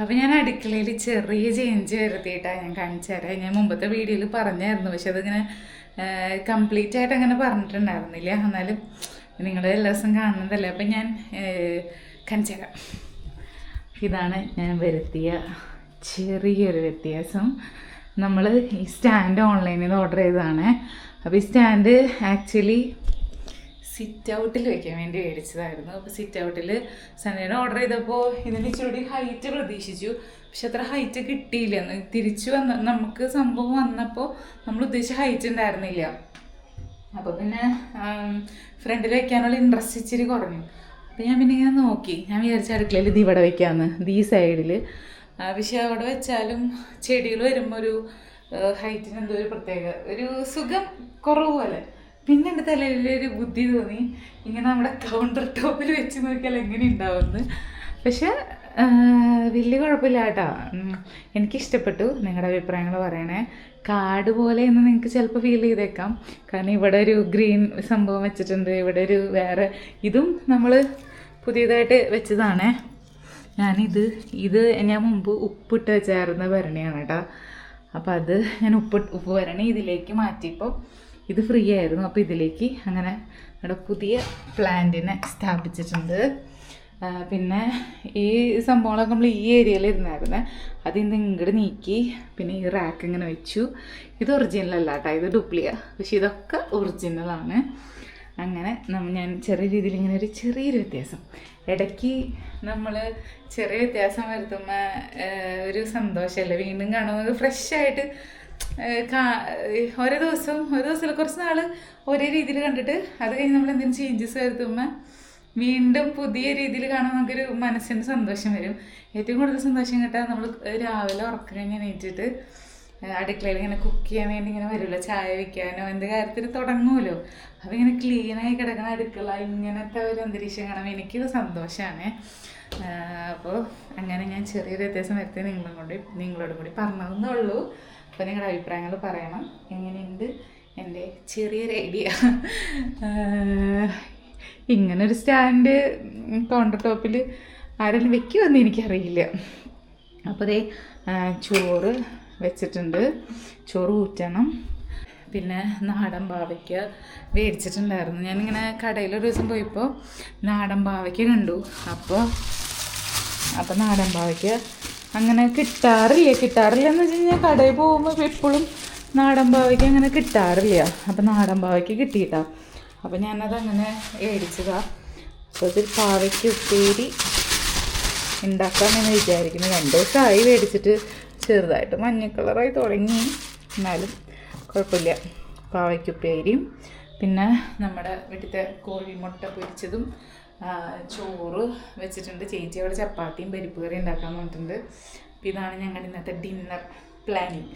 അപ്പോൾ ഞാൻ അടുക്കളയിൽ ചെറിയ ചേഞ്ച് വരുത്തിയിട്ടാണ് ഞാൻ കാണിച്ചു തരാം. ഞാൻ മുമ്പത്തെ വീഡിയോയിൽ പറഞ്ഞായിരുന്നു, പക്ഷെ അതിങ്ങനെ കംപ്ലീറ്റ് ആയിട്ട് അങ്ങനെ പറഞ്ഞിട്ടുണ്ടായിരുന്നില്ല. എന്നാലും നിങ്ങളുടെ എല്ലാ ദിവസം കാണുന്നതല്ലേ, അപ്പം ഞാൻ കാണിച്ചു തരാം. ഇതാണ് ഞാൻ വരുത്തിയ ചെറിയൊരു വ്യത്യാസം. നമ്മൾ ഈ സ്റ്റാൻഡ് ഓൺലൈനിൽ നിന്ന് ഓർഡർ ചെയ്തതാണ്. അപ്പോൾ ഈ സ്റ്റാൻഡ് ആക്ച്വലി സിറ്റ് ഔട്ടിൽ വെക്കാൻ വേണ്ടി മേടിച്ചതായിരുന്നു. അപ്പോൾ സിറ്റ് ഔട്ടിൽ സൺഡേനെ ഓർഡർ ചെയ്തപ്പോൾ ഇതിന് ഇച്ചിരി ഹൈറ്റ് പ്രതീക്ഷിച്ചു, പക്ഷെ അത്ര ഹൈറ്റ് കിട്ടിയില്ല. തിരിച്ചു നമുക്ക് സംഭവം വന്നപ്പോൾ നമ്മൾ ഉദ്ദേശിച്ച ഹൈറ്റ് ഉണ്ടായിരുന്നില്ല. അപ്പോൾ പിന്നെ ഫ്രണ്ടിൽ വെക്കാനുള്ള ഇൻട്രസ്റ്റ് ഇച്ചിരി കുറഞ്ഞു. അപ്പോൾ ഞാൻ പിന്നെ ഇങ്ങനെ നോക്കി, ഞാൻ വിചാരിച്ച അടുക്കളയിൽ ഇത് ഇവിടെ വെക്കാമെന്ന്, ഈ സൈഡിൽ. പക്ഷെ അവിടെ വെച്ചാലും ചെടികൾ വരുമ്പോൾ ഒരു ഹൈറ്റിന് എന്തോ ഒരു പ്രത്യേക ഒരു സുഖം കുറവ് പോലെ. പിന്നെ എൻ്റെ തലയിലൊരു ബുദ്ധി തോന്നി, ഇങ്ങനെ നമ്മുടെ കൗണ്ടർ ടോപ്പിൽ വെച്ച് നോക്കിയാൽ എങ്ങനെ ഉണ്ടാവുമെന്ന്. പക്ഷെ വലിയ കുഴപ്പമില്ല കേട്ടോ, എനിക്കിഷ്ടപ്പെട്ടു. നിങ്ങളുടെ അഭിപ്രായങ്ങൾ പറയണേ. കാട് പോലെ എന്ന് നിങ്ങൾക്ക് ചിലപ്പോൾ ഫീൽ ചെയ്തേക്കാം, കാരണം ഇവിടെ ഒരു ഗ്രീൻ സംഭവം വെച്ചിട്ടുണ്ട്, ഇവിടെ ഒരു വേറെ ഇതും നമ്മൾ പുതിയതായിട്ട് വെച്ചതാണേ. ഇത് ഞാൻ മുമ്പ് ഉപ്പിട്ട് വെച്ചായിരുന്ന ഭരണിയാണ് കേട്ടോ. അപ്പോൾ അത് ഞാൻ ഉപ്പ് ഭരണി ഇതിലേക്ക് മാറ്റിയപ്പോൾ ഇത് ഫ്രീ ആയിരുന്നു. അപ്പോൾ ഇതിലേക്ക് അങ്ങനെ നമ്മുടെ പുതിയ പ്ലാന്റിനെ സ്ഥാപിച്ചിട്ടുണ്ട്. പിന്നെ ഈ സംഭവങ്ങളൊക്കെ നമ്മൾ ഈ ഏരിയയിൽ ഇരുന്നായിരുന്നേ, അതിൽ നിന്ന് ഇങ്ങോട്ട് നീക്കി പിന്നെ ഈ റാക്ക് ഇങ്ങനെ വെച്ചു. ഇത് ഒറിജിനലല്ല കേട്ടോ, ഇത് ഡ്യൂപ്ലിക്ക, പക്ഷെ ഇതൊക്കെ ഒറിജിനലാണ്. അങ്ങനെ ഞാൻ ചെറിയ രീതിയിൽ ഇങ്ങനെ ഒരു ചെറിയൊരു വ്യത്യാസം, ഇടയ്ക്ക് നമ്മൾ ചെറിയ വ്യത്യാസം വരുത്തുമ്പോൾ ഒരു സന്തോഷമല്ലേ, വീണ്ടും കാണുന്നത് ഫ്രഷായിട്ട്. ഓരോ ദിവസമല്ല, കുറച്ച് നാൾ ഒരേ രീതിയിൽ കണ്ടിട്ട് അത് കഴിഞ്ഞ് നമ്മൾ എന്തെങ്കിലും ചേഞ്ചസ് വരുത്തുമ്പോൾ വീണ്ടും പുതിയ രീതിയിൽ കാണുമ്പോൾ നമുക്കൊരു മനസ്സിന് സന്തോഷം വരും. ഏറ്റവും കൂടുതൽ സന്തോഷം കിട്ടാൻ നമ്മൾ രാവിലെ ഉറക്കം കഴിഞ്ഞ് എണീറ്റിട്ട് അടുക്കളയിൽ ഇങ്ങനെ കുക്ക് ചെയ്യാൻ വേണ്ടി ഇങ്ങനെ വരുമല്ലോ, ചായ വയ്ക്കാനോ എന്ത് കാര്യത്തിൽ തുടങ്ങുമല്ലോ. അപ്പോൾ ഇങ്ങനെ ക്ലീനായി കിടക്കണ അടുക്കള, ഇങ്ങനത്തെ ഒരു അന്തരീക്ഷം കാണുമ്പോൾ എനിക്കൊരു സന്തോഷമാണ്. അപ്പോൾ അങ്ങനെ ഞാൻ ചെറിയൊരു വ്യത്യാസം വരുത്തി നിങ്ങളോടും കൂടി പറഞ്ഞതെന്നേ ഉള്ളൂ. അപ്പോൾ നിങ്ങളുടെ അഭിപ്രായങ്ങൾ പറയണം, എങ്ങനെയുണ്ട് എൻ്റെ ചെറിയൊരു ഐഡിയ. ഇങ്ങനൊരു സ്റ്റാൻഡ് കൗണ്ടർ ടോപ്പിൽ ആരെങ്കിലും വെക്കുമെന്ന് എനിക്കറിയില്ല. അപ്പോൾ അതേ ചോറ് വെച്ചിട്ടുണ്ട്, ചോറ് ഊറ്റണം. പിന്നെ നാടൻ പാവയ്ക്ക മേടിച്ചിട്ടുണ്ടായിരുന്നു. ഞാനിങ്ങനെ കടയിലൊരു ദിവസം പോയപ്പോൾ നാടൻ പാവയ്ക്ക കണ്ടു. അപ്പോൾ നാടൻ പാവയ്ക്ക അങ്ങനെ കിട്ടാറില്ലെന്ന് വെച്ച് കഴിഞ്ഞാൽ കടയിൽ പോകുമ്പോൾ എപ്പോഴും നാടൻ പാവയ്ക്ക അങ്ങനെ കിട്ടാറില്ല. അപ്പോൾ നാടൻ പാവയ്ക്ക കിട്ടിയിട്ടാ, അപ്പോൾ ഞാനതങ്ങനെ മേടിച്ചതാണ്. അപ്പോൾ ഇത് പാവയ്ക്ക ഉപ്പേരി ഉണ്ടാക്കാമെന്ന് വിചാരിക്കുന്നു. 2 ദിവസമായി മേടിച്ചിട്ട്, ചെറുതായിട്ട് മഞ്ഞ കളറായി തുടങ്ങി, എന്നാലും കുഴപ്പമില്ല. പാവയ്ക്കുപ്പേരിയും പിന്നെ നമ്മുടെ വീട്ടിലത്തെ കോഴിമുട്ട പൊരിച്ചതും ചോറ് വെച്ചിട്ടുണ്ട്. ചേച്ചി അവിടെ ചപ്പാത്തിയും പരിപ്പ് കറി ഉണ്ടാക്കാൻ പറഞ്ഞിട്ടുണ്ട്. അപ്പോൾ ഇതാണ് ഞങ്ങളുടെ ഇന്നത്തെ ഡിന്നർ പ്ലാനിങ്.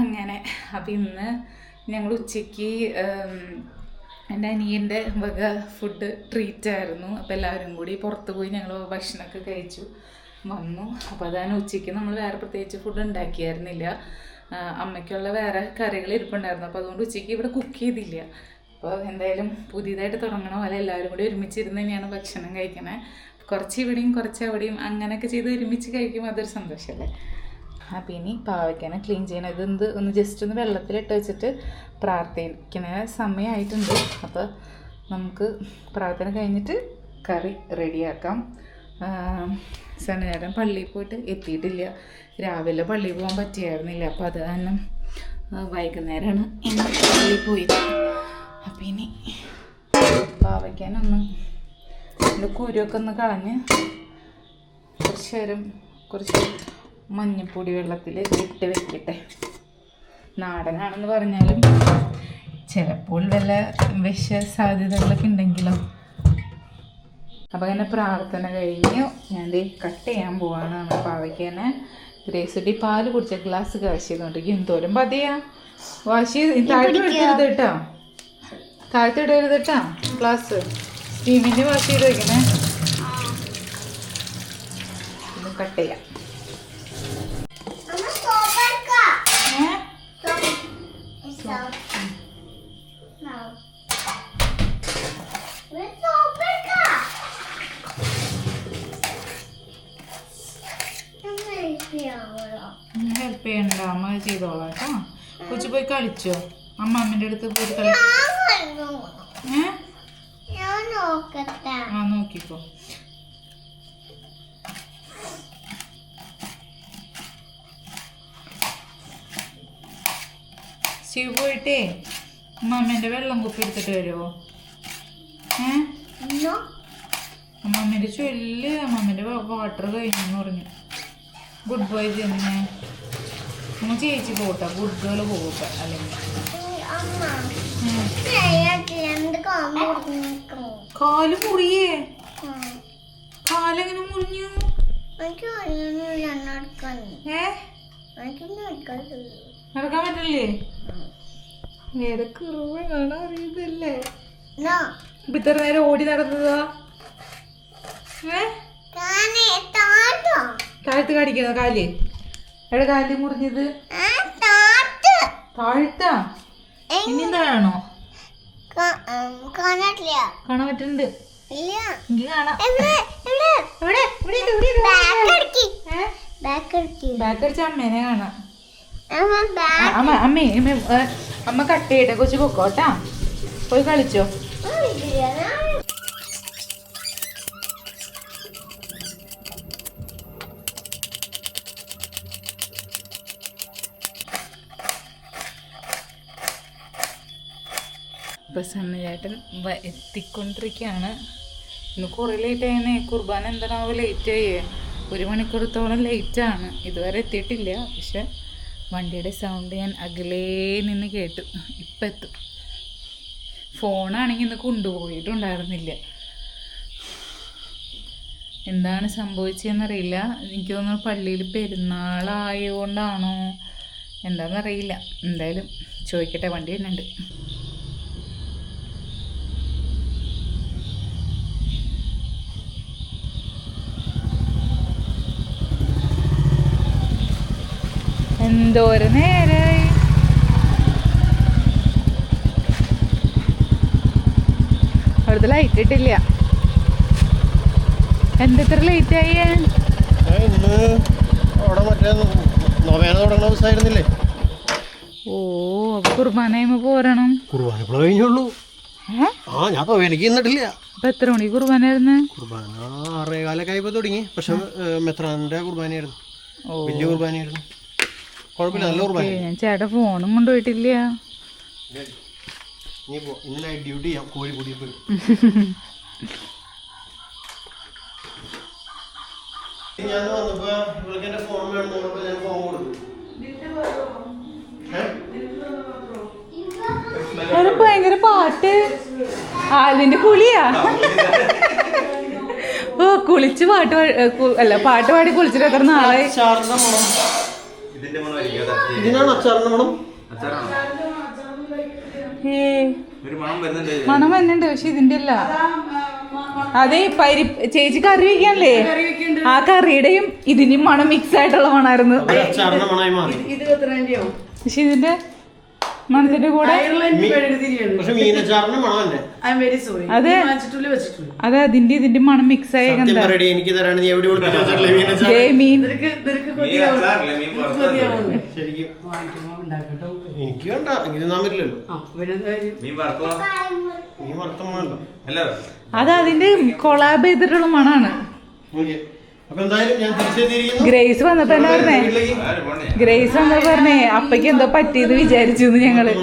അങ്ങനെ അപ്പോൾ ഇന്ന് ഞങ്ങൾ ഉച്ചയ്ക്ക് എൻ്റെ അനിയൻ്റെ വക ഫുഡ് ട്രീറ്റായിരുന്നു. അപ്പോൾ എല്ലാവരും കൂടി പുറത്ത് പോയി ഞങ്ങൾ ഭക്ഷണമൊക്കെ കഴിച്ചു വന്നു. അപ്പോൾ അതാണ് ഉച്ചയ്ക്ക് നമ്മൾ വേറെ പ്രത്യേകിച്ച് ഫുഡ് ഉണ്ടാക്കിയായിരുന്നില്ല. അമ്മയ്ക്കുള്ള വേറെ കറികൾ ഇരിപ്പുണ്ടായിരുന്നു. അപ്പോൾ അതുകൊണ്ട് ഉച്ചയ്ക്ക് ഇവിടെ കുക്ക് ചെയ്തില്ല. അപ്പോൾ എന്തായാലും പുതിയതായിട്ട് തുടങ്ങണ പോലെ എല്ലാവരും കൂടി ഒരുമിച്ചിരുന്ന് തന്നെയാണ് ഭക്ഷണം കഴിക്കണേ. കുറച്ച് ഇവിടെയും കുറച്ച് അവിടെയും അങ്ങനെയൊക്കെ ചെയ്ത് ഒരുമിച്ച് കഴിക്കുമ്പോൾ അതൊരു സന്തോഷമല്ലേ. അപ്പോൾ ഇനി പാവയ്ക്കാനെ ക്ലീൻ ചെയ്യണം. ഇതെന്ത് ഒന്ന് ജസ്റ്റ് ഒന്ന് വെള്ളത്തിലിട്ട് വെച്ചിട്ട് പ്രാർത്ഥിക്കുന്ന സമയമായിട്ടുണ്ട്. അപ്പോൾ നമുക്ക് പ്രാർത്ഥന കഴിഞ്ഞിട്ട് കറി റെഡിയാക്കാം. സണ്ണേരം പള്ളിയിൽ പോയിട്ട് എത്തിയിട്ടില്ല. രാവിലെ പള്ളിയിൽ പോകാൻ പറ്റിയായിരുന്നില്ല. അപ്പോൾ അത് കാരണം വൈകുന്നേരമാണ് ഇന്ന് പള്ളിയിൽ പോയത്. അപ്പോൾ ഇനി പാവയ്ക്കാനൊന്ന് എൻ്റെ കുരുവൊക്കെ ഒന്ന് കളഞ്ഞ് കുറച്ച് മഞ്ഞപ്പൊടി വെള്ളത്തിൽ ഇട്ട് വെക്കട്ടെ. നാടനാണെന്ന് പറഞ്ഞാലും ചിലപ്പോൾ വല്ല വിഷ സാധ്യതകളൊക്കെ ഉണ്ടെങ്കിലോ. അപ്പോൾ അങ്ങനെ പ്രാർത്ഥന കഴിഞ്ഞു ഞാൻ കട്ട് ചെയ്യാൻ പോവാണ് നമ്മുടെ പാവയ്ക്കാനെ. ഗ്രേസുട്ടി പാല് കുടിച്ച ഗ്ലാസ് കാശ് ചെയ്തുകൊണ്ടിരിക്കും. എന്തോരം പതിയാ വാശി. താഴ്ത്തിടരുത് കേട്ടോ, താഴ്ത്തിടരുത് കേട്ടോ ഗ്ലാസ്. സ്റ്റീമിൻ്റെ വാശി ചെയ്ത് വയ്ക്കണേ. ഇത് കട്ട് ചെയ്യാം. ഹെൽപ്പ് ചെയ്യണ്ട, അമ്മ ചെയ്തോളാം കേട്ടോ. കൊച്ചു പോയി കളിച്ചോ, അമ്മമ്മേൻ്റെ അടുത്ത് പോയി കളിച്ചോ. ആ നോക്കിക്കോ. ശിവ പോയിട്ടേ അമ്മമ്മേൻ്റെ വെള്ളം കുപ്പി എടുത്തിട്ട് വരുമോ? അമ്മമ്മേൻ്റെ ചൊല്ല്, അമ്മമ്മേൻ്റെ വാട്ടർ കഴിഞ്ഞെന്ന് പറഞ്ഞു. ഗുഡ് ബോയ് തന്നെ അമ്മ ചേച്ചി പോട്ടെ, ഗുഡ് ഗേൾ പോകട്ടെ. അല്ലെങ്കിൽ കാല് മുറിയേ? കാലെങ്ങനെ മുറിഞ്ഞു? നടക്കാൻ പറ്റില്ലേ? നേരെ കുറവ് കാണാൻ അറിയതല്ലേ? ഇപ്പൊ ഇത്ര നേരം ഓടി നടന്നതാ? താഴത്ത് കാണിക്കുന്ന കാല്? എവിടെ കാല് മുറിഞ്ഞത്? താഴ്ത്താ? ഇനി എന്താ കാണോ? കാണാൻ പറ്റുന്നുണ്ട്. എനിക്ക് കാണാം. ബാക്ക് അടിച്ച അമ്മേനെ കാണാം. അമ്മ കട്ട് ചെയ്യട്ടെ, കൊച്ചു പൊക്കോട്ടാ. പോയി കളിച്ചോ. ഇപ്പം സമയമായിട്ട് എത്തിക്കൊണ്ടിരിക്കുകയാണ്. ഇന്ന് കുറേ ലേറ്റ് ആയിരുന്നേ. കുർബാന എന്താണാവോ ലേറ്റ് ആയേ. 1 മണിക്കൂറത്തോളം ലേറ്റാണ്. ഇതുവരെ എത്തിയിട്ടില്ല. പക്ഷെ വണ്ടിയുടെ സൗണ്ട് ഞാൻ അകലേ നിന്ന് കേട്ടു. ഇപ്പം എത്തും. ഫോണാണെങ്കിൽ ഇന്ന് കൊണ്ടുപോയിട്ടുണ്ടായിരുന്നില്ല. എന്താണ് സംഭവിച്ചതെന്നറിയില്ല. എനിക്ക് തോന്നുന്നു പള്ളിയിൽ പെരുന്നാളായതുകൊണ്ടാണോ എന്താണെന്നറിയില്ല. എന്തായാലും ചോദിക്കട്ടെ. വണ്ടി തന്നെയുണ്ട്. എന്തോരം നേരായി. അവിടുത്തെ ലൈറ്റ് ഇട്ടില്ല. എന്തെത്ര ലേറ്റ് ആയി? ഓ അപ്പൊ കുർബാനയുമ്പോ പോരണം. കുർബാന കഴിഞ്ഞുള്ളൂ. എനിക്ക് ഇന്നിട്ടില്ല. അപ്പൊ എത്ര മണി കുർബാനായിരുന്നു? കുർബാന 6:15 തുടങ്ങി. പക്ഷെ മെത്രാന്റെ കുർബാനയായിരുന്നു. വലിയ കുർബാനയായിരുന്നു. കുഴപ്പമില്ല, നല്ല കുർബാന. ഞാൻ ചേട്ടാ ഫോണും കൊണ്ടുപോയിട്ടില്ല. ഇന്ന് ഡ്യൂട്ടി ചെയ്യാം. കോഴിക്കോടി ഞാൻ വന്നപ്പോ ഇവൾക്ക് എന്റെ ഫോൺ വേണം. ഞാൻ ഫോൺ കൊടുത്തു. ഭയങ്കര പാട്ട്. അതിന്റെ കുളിയാ? ഓ കുളിച്ച് പാട്ട് അല്ല പാട്ട് പാടി കുളിച്ചിട്ട് എത്ര നാളായി? ഇതിനാണ് അച്ചാറിന്റെ മണം. മണം വരുന്നുണ്ട്. പക്ഷെ ഇതിന്റെ അല്ല. അതെ ചേച്ചി കറി വെക്കാനല്ലേ? ആ കറിയുടെയും ഇതിന്റെയും മണം മിക്സ് ആയിട്ടുള്ള മണമായിരുന്നു. പക്ഷെ ഇതിന്റെ മണത്തിന്റെ കൂടെ അതെ അതെ അതിന്റെ ഇതിന്റെ മണം മിക്സ് ആയ മീൻ. അത് അതിന്റെ കൊളാബ് ചെയ്തിട്ടുള്ള മണാണ്. ഗ്രേസ് വന്നപ്പോ എന്താ പറഞ്ഞേ? ഗ്രേസ് വന്നപ്പോ പറഞ്ഞേ അപ്പയ്ക്ക് എന്തോ പറ്റിയത് വിചാരിച്ചു ഞങ്ങള്.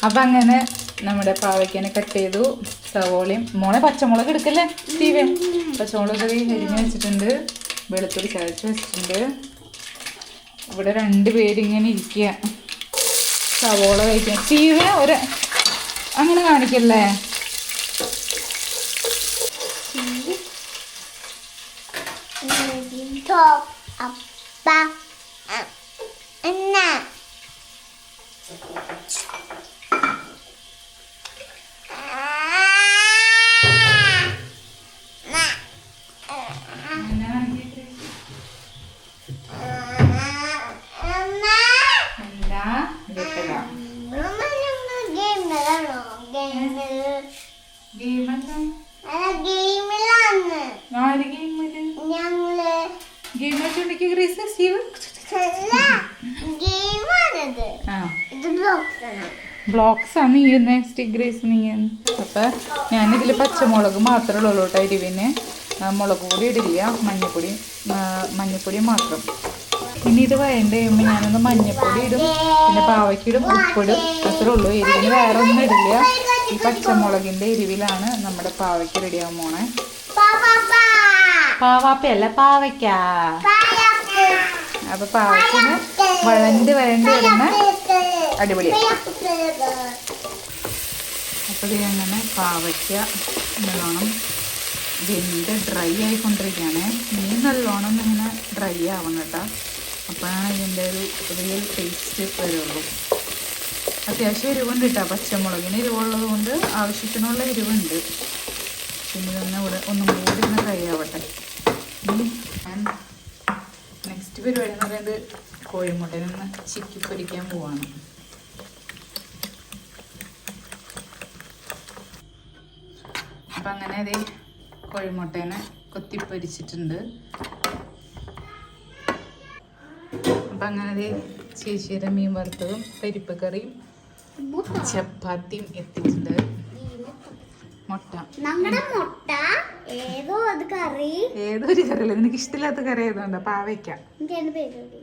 അപ്പൊ അങ്ങനെ നമ്മുടെ പാവയ്ക്കനെ കട്ട് ചെയ്തു. സവോളയും മോളെ പച്ചമുളക് എടുക്കല്ലേ സ്റ്റീവേ? പച്ചമുളക് അരിഞ്ഞ് വെച്ചിട്ടുണ്ട്. വെളുത്തുള്ളി ചതച്ച് വെച്ചിട്ടുണ്ട്. ഇവിടെ 2 പേരിങ്ങനെ ഇരിക്കുക സവോള കഴിക്കാൻ. സ്റ്റീവേ അങ്ങനെ കാണിക്കല്ലേ? ഗെയിമല്ലേ? ഗെയിമിലാണ് ആര് ഗെയിമില്? ഞങ്ങള് ഗെയിം വെച്ചുണ്ടെങ്കിൽ ഗ്രേസ് സ്റ്റീവ്. ഗെയിമാണത്. ആ ഇത് ബ്ലോക്സ് ആണ്. ബ്ലോക്സ് ആണ് നീ സ്റ്റിക് ഗ്രേസ് നീ. അപ്പൊ ഞാനിതിൽ പച്ചമുളക് മാത്രമേ ഉള്ളൂ കേട്ടോ എരിവിന്. മുളക് പൊടി ഇടില്ല, മഞ്ഞപ്പൊടി മാത്രം. ഇനി ഇത് വേണ്ട കഴിയുമ്പോൾ ഞാനൊന്ന് മഞ്ഞപ്പൊടി ഇടും, പിന്നെ പാവയ്ക്കിടും, ഉപ്പിടും, അത്രേ ഉള്ളൂ. എരിവിന് വേറെ ഒന്നും ഇടില്ല. ഈ പച്ചമുളകിന്റെ എരിവിലാണ് നമ്മുടെ പാവയ്ക്ക് റെഡിയാവും പോണേ. പാവാപ്പയല്ല, പാവയ്ക്ക. അപ്പൊ പാവയ്ക്കിന് വഴണ്ട് വരുന്ന അടിപൊളിയാണ്. അപ്പോൾ ഇത് അങ്ങനെ പാവയ്ക്ക നല്ലോണം വെന്ത് ഡ്രൈ ആയിക്കൊണ്ടിരിക്കുകയാണ്. ഇനി നല്ലോണം ഇങ്ങനെ ഡ്രൈ ആവണം കേട്ടോ. അപ്പോഴാണ് ഇതിൻ്റെ ഒരു റിയൽ ടേസ്റ്റ് വരുള്ളൂ. അത്യാവശ്യം എരിവുണ്ട് കേട്ടോ. പച്ചമുളകിന് എരിവുള്ളത് കൊണ്ട് ആവശ്യത്തിനുള്ള എരിവുണ്ട്. പിന്നെ ഇതൊന്ന് ഇവിടെ ഒന്നും കൂടി ഒന്ന് ഡ്രൈ ആവട്ടെ. ഇനി ഞാൻ നെക്സ്റ്റ് പരിപാടി എന്ന് പറയുന്നത് കോഴിമുട്ടയിലൊന്ന് ചിക്കി പൊരിക്കാൻ പോവാണ്. അപ്പം അങ്ങനെ അതേ കോഴിമുട്ടേനെ കൊത്തിപ്പൊരിച്ചിട്ടുണ്ട്. അപ്പം അങ്ങനെ അതേ ചേച്ചിയുടെ മീൻ വറുത്തതും പരിപ്പ് കറിയും ചപ്പാത്തിയും എത്തിയിട്ടുണ്ട്. മുട്ട, നമ്മുടെ മുട്ട ഏതൊരു കറിയല്ല. നിനക്ക് ഇഷ്ടമില്ലാത്ത കറി ഏതുകൊണ്ടാ? പാവയ്ക്ക.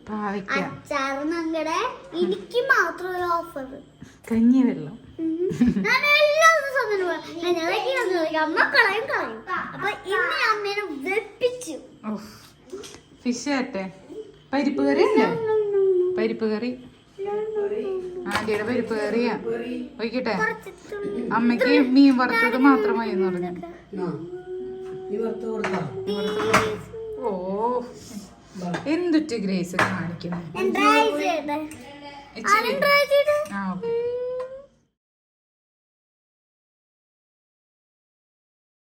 പാവയ്ക്ക അച്ചാറ്. ഞങ്ങളുടെ എനിക്ക് മാത്രം ഒരു ഓഫർ. കഞ്ഞി വെള്ളം. ഞാൻ എല്ലാ ദിവസവും അമ്മ കളയും. അപ്പൊ ഇന്ന് അമ്മേനെ വെപ്പിച്ചു. ഫിഷ് ആട്ടെ. പരിപ്പ് കറി അല്ലേ? പരിപ്പ് കറി ആന്റിയുടെ പരിപ്പ് കറിയാ. ഒഴിക്കട്ടെ? അമ്മയ്ക്ക് മീൻ വറുത്തത് മാത്രമായി എന്ന് പറഞ്ഞു. ഓ എന്തുറ്റ് ഗ്രേസ് കാണിക്കുന്നു. ആ ഓക്കെ.